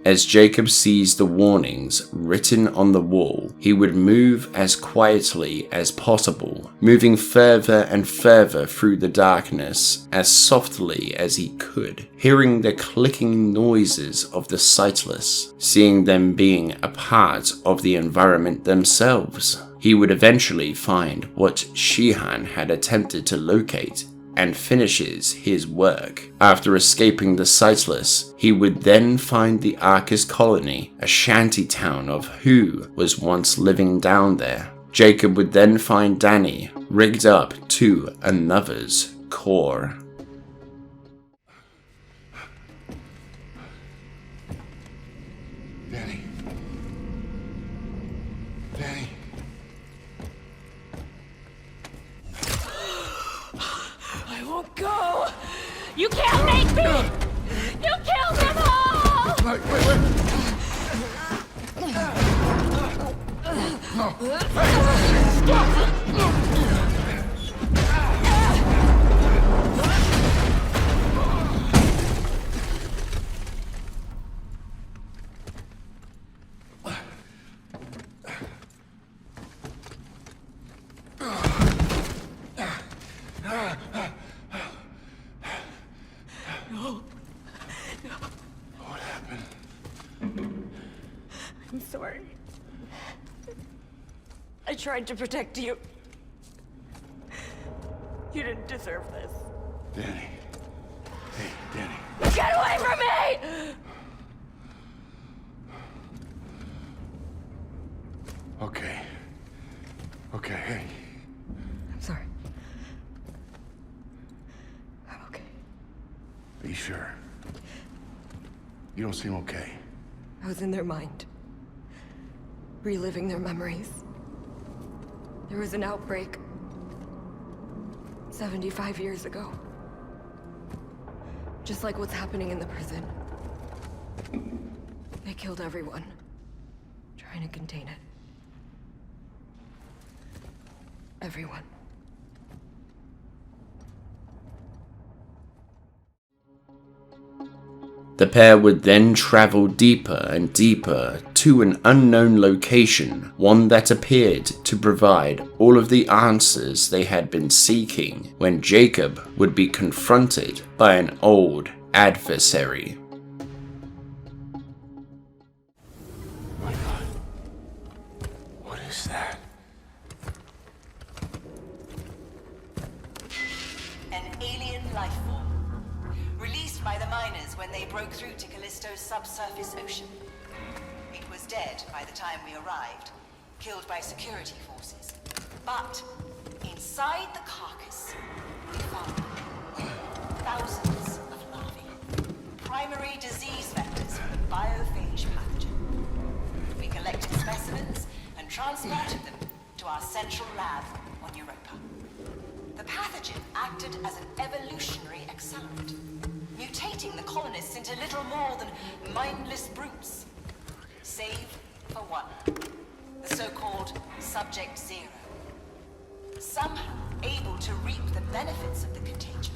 [SPEAKER 1] As Jacob sees the warnings written on the wall, he would move as quietly as possible, moving further and further through the darkness as softly as he could, hearing the clicking noises of the sightless, seeing them being a part of the environment themselves. He would eventually find what Shihan had attempted to locate and finishes his work. After escaping the sightless, he would then find the Arcus colony, a shanty town of who was once living down there. Jacob would then find Danny rigged up to another's core.
[SPEAKER 5] Danny. Danny.
[SPEAKER 6] I won't go! You can't make me! You killed them all!
[SPEAKER 5] Wait. What happened?
[SPEAKER 6] I'm sorry. I tried to protect you. You didn't deserve this.
[SPEAKER 5] Danny. Hey, Danny.
[SPEAKER 6] Get away from me!
[SPEAKER 5] Okay, hey.
[SPEAKER 10] I'm sorry. I'm okay.
[SPEAKER 5] Are you sure? You don't seem okay.
[SPEAKER 10] I was in their mind. Reliving their memories. There was an outbreak 75 years ago. Just like what's happening in the prison. They killed everyone, trying to contain it. Everyone.
[SPEAKER 1] The pair would then travel deeper and deeper to an unknown location, one that appeared to provide all of the answers they had been seeking, when Jacob would be confronted by an old adversary.
[SPEAKER 5] My God. What is that?
[SPEAKER 3] An alien life form, released by the miners when they broke through to Callisto's subsurface ocean. It was dead by the time we arrived, killed by security forces. But inside the carcass, we found thousands of larvae, primary disease vectors for the biophage pathogen. We collected specimens and transported them to our central lab on Europa. The pathogen acted as an evolutionary accelerant, mutating the colonists into little more than mindless brutes. Save for one, the so-called Subject Zero. Somehow able to reap the benefits of the contagion,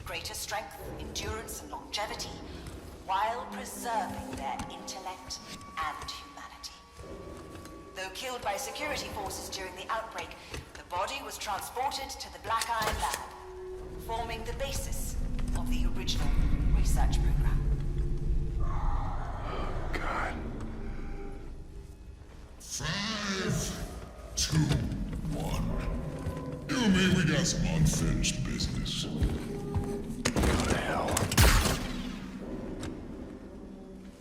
[SPEAKER 3] greater strength, endurance, and longevity, while preserving their intellect and humanity. Though killed by security forces during the outbreak, the body was transported to the Black Iron Lab, forming the basis of the original research program.
[SPEAKER 5] God.
[SPEAKER 11] 5, 2, 1. You and me, we got some unfinished business.
[SPEAKER 5] Go to hell.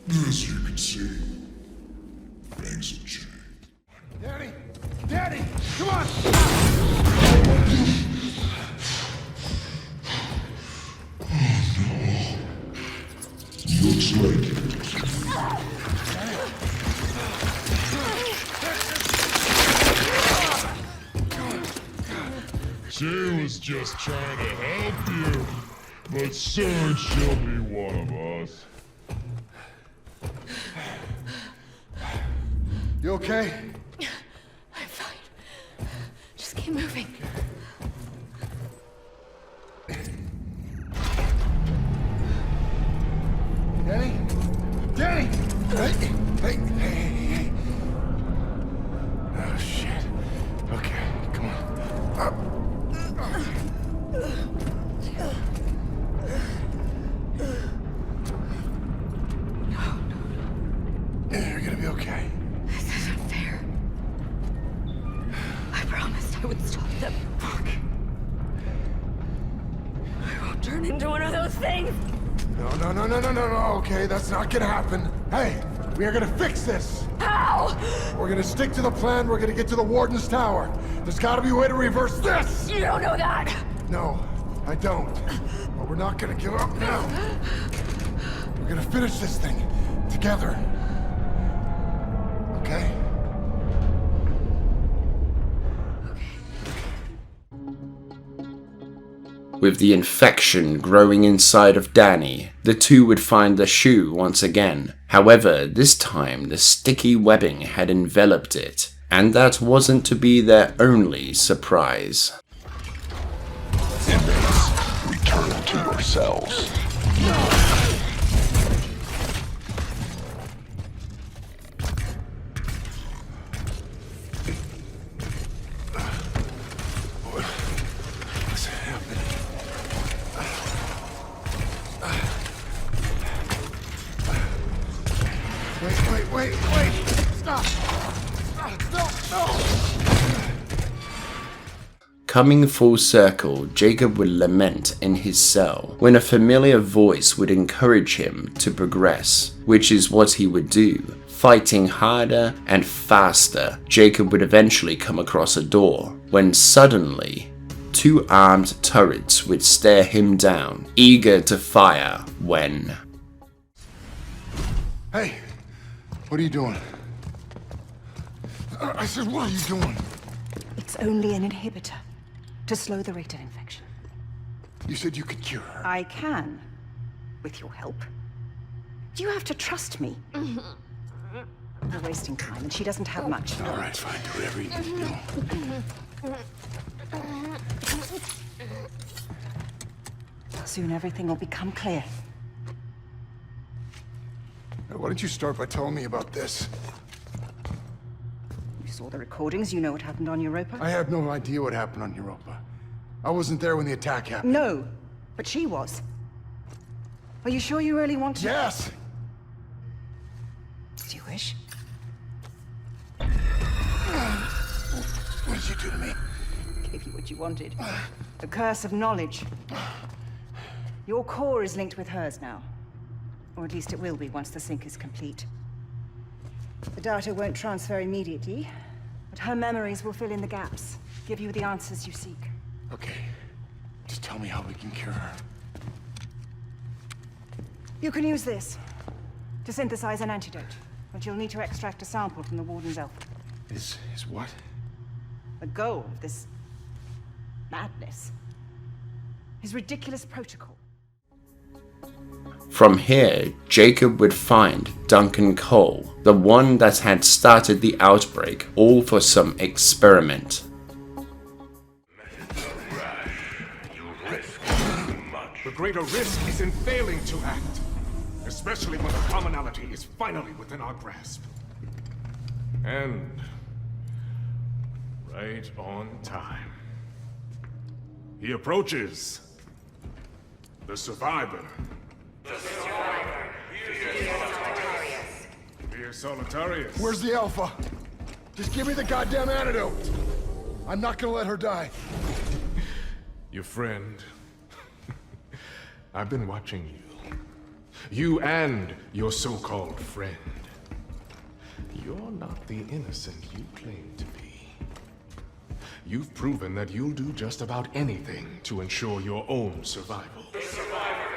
[SPEAKER 11] As you can see, things have changed.
[SPEAKER 5] Danny! Danny! Come on!
[SPEAKER 11] Looks like it. She was just trying to help you, but soon she'll be one of us.
[SPEAKER 5] You okay?
[SPEAKER 6] I'm fine. Just keep moving.
[SPEAKER 5] Danny? Danny! Hey. Oh, shit. Okay, come on. You're gonna be okay.
[SPEAKER 6] This isn't fair. I promised I would stop them. Fuck. I won't turn into one of those things.
[SPEAKER 5] No. Okay, that's not gonna happen. Hey, we are gonna fix this.
[SPEAKER 6] How?
[SPEAKER 5] We're gonna stick to the plan. We're gonna get to the Warden's Tower. There's gotta be a way to reverse this.
[SPEAKER 6] You don't know that.
[SPEAKER 5] No, I don't. But we're not gonna give up now. We're gonna finish this thing together. Okay?
[SPEAKER 1] With the infection growing inside of Danny, the two would find the shoe once again. However, this time the sticky webbing had enveloped it, and that wasn't to be their only surprise.
[SPEAKER 11] Inmates, return to your cells.
[SPEAKER 5] What's happening? Wait. Stop. No.
[SPEAKER 1] Coming full circle, Jacob would lament in his cell when a familiar voice would encourage him to progress, which is what he would do. Fighting harder and faster, Jacob would eventually come across a door, when suddenly, 2 armed turrets would stare him down, eager to fire when...
[SPEAKER 5] Hey, what are you doing? I said, what are you doing?
[SPEAKER 12] It's only an inhibitor to slow the rate of infection.
[SPEAKER 5] You said you could cure her.
[SPEAKER 12] I can, with your help. You have to trust me. We're wasting time, and she doesn't have much.
[SPEAKER 5] All right, fine. Do whatever you need to do.
[SPEAKER 12] Soon everything will become clear.
[SPEAKER 5] Why don't you start by telling me about this?
[SPEAKER 12] You saw the recordings. You know what happened on Europa?
[SPEAKER 5] I have no idea what happened on Europa. I wasn't there when the attack happened.
[SPEAKER 12] No, but she was. Are you sure you really want to?
[SPEAKER 5] Yes!
[SPEAKER 12] Do you wish?
[SPEAKER 5] What did you do to me?
[SPEAKER 12] Gave you what you wanted. The curse of knowledge. Your core is linked with hers now. Or at least it will be once the sync is complete. The data won't transfer immediately, but her memories will fill in the gaps, give you the answers you seek.
[SPEAKER 5] Okay. Just tell me how we can cure her.
[SPEAKER 12] You can use this to synthesize an antidote, but you'll need to extract a sample from the Warden's elf.
[SPEAKER 5] Is what?
[SPEAKER 12] The goal of this madness. His ridiculous protocol.
[SPEAKER 1] From here, Jacob would find Duncan Cole, the one that had started the outbreak, all for some experiment.
[SPEAKER 4] The greater risk is in failing to act, especially when the commonality is finally within our grasp. And
[SPEAKER 9] Right on time. He approaches. The survivor.
[SPEAKER 5] The survivor.
[SPEAKER 9] Dear Solitarius.
[SPEAKER 5] Where's the Alpha? Just give me the goddamn antidote. I'm not gonna let her die.
[SPEAKER 9] Your friend. I've been watching you. You and your so-called friend. You're not the innocent you claim to be. You've proven that you'll do just about anything to ensure your own survival.
[SPEAKER 11] The survivor.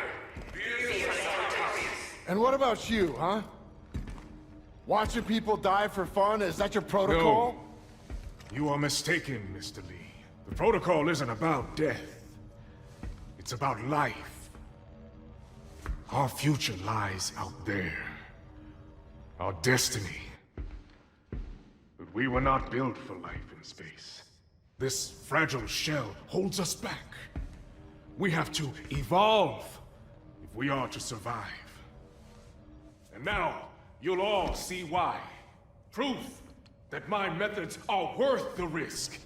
[SPEAKER 5] And what about you, huh? Watching people die for fun? Is that your protocol?
[SPEAKER 9] No. You are mistaken, Mr. Lee. The protocol isn't about death. It's about life. Our future lies out there. Our destiny. But we were not built for life in space. This fragile shell holds us back. We have to evolve if we are to survive. And now, you'll all see why. Proof that my methods are worth the risk.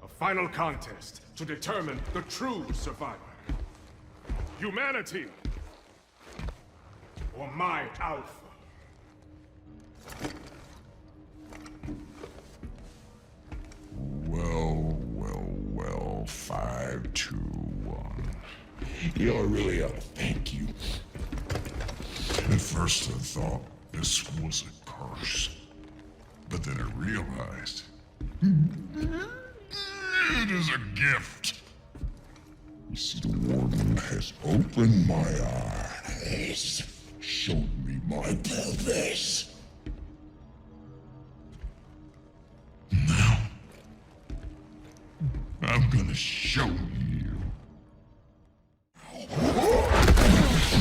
[SPEAKER 9] A final contest to determine the true survivor. Humanity! Or my Alpha.
[SPEAKER 11] Well, 5, 2, 1. You really ought to thank you. At first I thought this was a curse. But then I realized... it is a gift. You see, the Warden has opened my eyes. Showed me my purpose. Now, I'm gonna show you.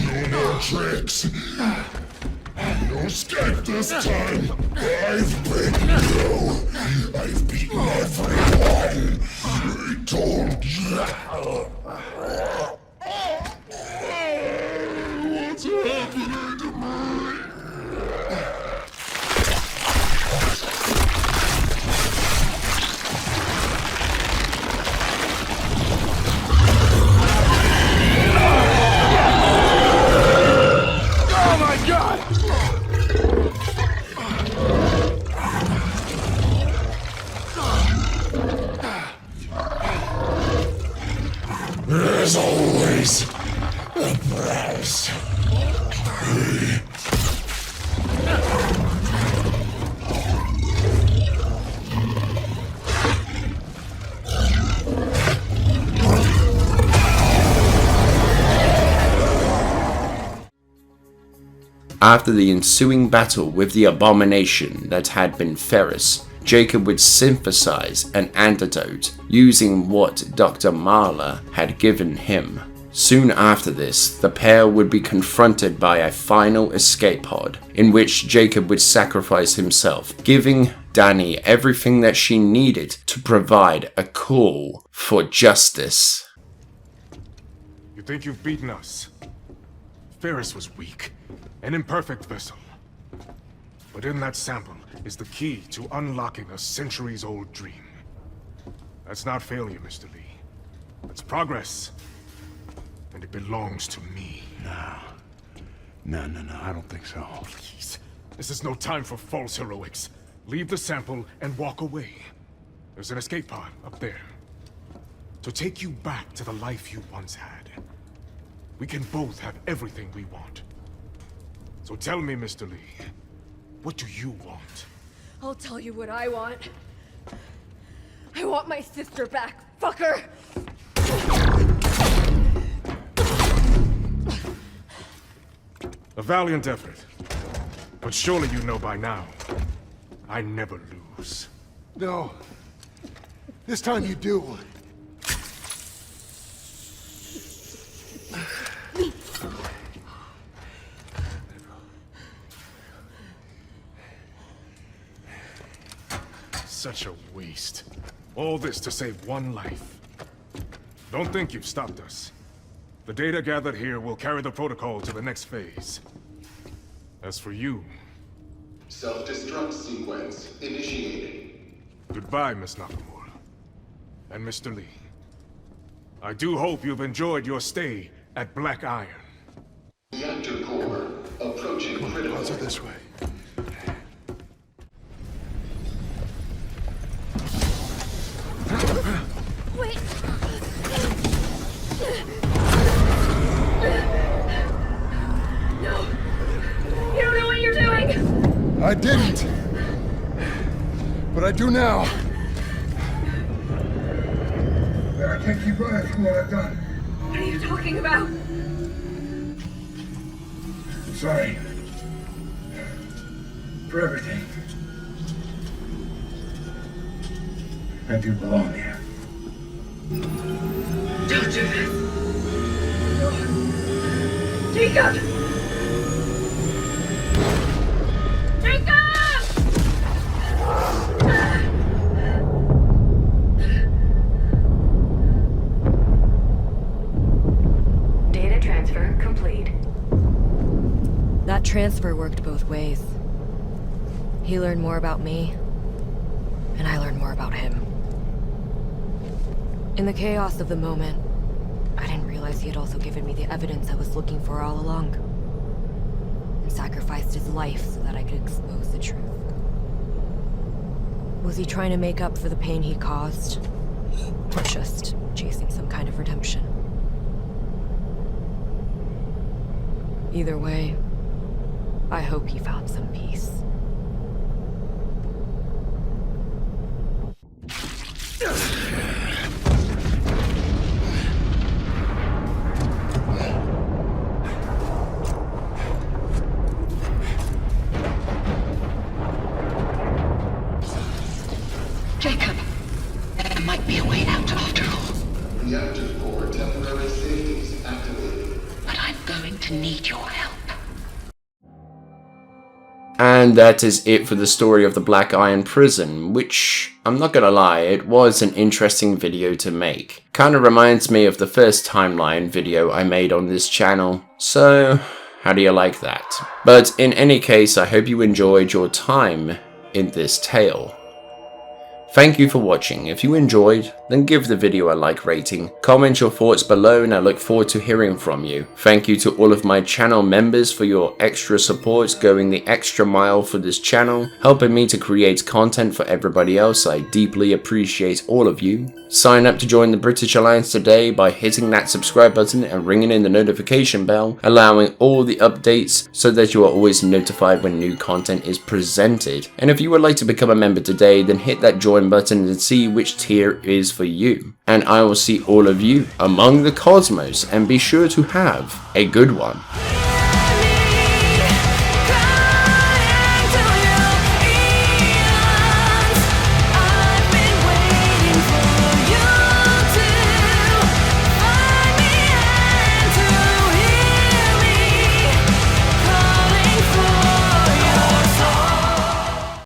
[SPEAKER 11] No more tricks. No escape this time. I've beaten you. I've beaten everyone. I told you. What's happening to me?
[SPEAKER 5] Oh my God!
[SPEAKER 11] There's always a price.
[SPEAKER 1] After the ensuing battle with the abomination that had been Ferris, Jacob would synthesize an antidote using what Dr. Marla had given him. Soon after this, the pair would be confronted by a final escape pod, in which Jacob would sacrifice himself, giving Danny everything that she needed to provide a call for justice.
[SPEAKER 9] You think you've beaten us? Ferris was weak, an imperfect vessel. But in that sample is the key to unlocking a centuries-old dream. That's not failure, Mr. Lee. That's progress. And it belongs to me.
[SPEAKER 4] No, I don't think so.
[SPEAKER 9] Please. This is no time for false heroics. Leave the sample and walk away. There's an escape pod up there. To take you back to the life you once had. We can both have everything we want. So tell me, Mr. Lee, what do you want?
[SPEAKER 10] I'll tell you what I want. I want my sister back, fucker!
[SPEAKER 9] A valiant effort. But surely you know by now, I never lose.
[SPEAKER 5] No. This time you do.
[SPEAKER 9] Such a waste. All this to save one life. Don't think you've stopped us. The data gathered here will carry the protocol to the next phase. As for you...
[SPEAKER 13] Self-destruct sequence initiated.
[SPEAKER 4] Goodbye, Miss Nakamura. And Mr. Lee. I do hope you've enjoyed your stay at Black Iron.
[SPEAKER 11] Reactor core approaching critical.
[SPEAKER 5] Also this way.
[SPEAKER 6] Wait. No. You don't know what you're doing.
[SPEAKER 5] I didn't. But I do now. I can't keep running from what I've done.
[SPEAKER 6] What are you talking about?
[SPEAKER 5] I'm sorry. For everything. I do belong here.
[SPEAKER 6] Don't do this. No. Jacob! Jacob!
[SPEAKER 7] Data transfer complete.
[SPEAKER 10] That transfer worked both ways. He learned more about me, and I learned more about him. In the chaos of the moment, I didn't realize he had also given me the evidence I was looking for all along, and sacrificed his life so that I could expose the truth. Was he trying to make up for the pain he caused, or just chasing some kind of redemption? Either way, I hope he found some peace.
[SPEAKER 7] Jacob, there might be a way out after all.
[SPEAKER 11] Reactor core temporary safeties activated.
[SPEAKER 7] But I'm going to need your help.
[SPEAKER 1] And that is it for the story of the Black Iron Prison, which, I'm not gonna lie, it was an interesting video to make. Kinda reminds me of the first timeline video I made on this channel, so how do you like that? But in any case, I hope you enjoyed your time in this tale. Thank you for watching. If you enjoyed, then give the video a like rating, comment your thoughts below, and I look forward to hearing from you. Thank you to all of my channel members for your extra support, going the extra mile for this channel, helping me to create content for everybody else. I deeply appreciate all of you. Sign up to join the British Alliance today by hitting that subscribe button and ringing in the notification bell, allowing all the updates so that you are always notified when new content is presented. And if you would like to become a member today, then hit that join button and see which tier is for you. And I will see all of you among the cosmos, and be sure to have a good one.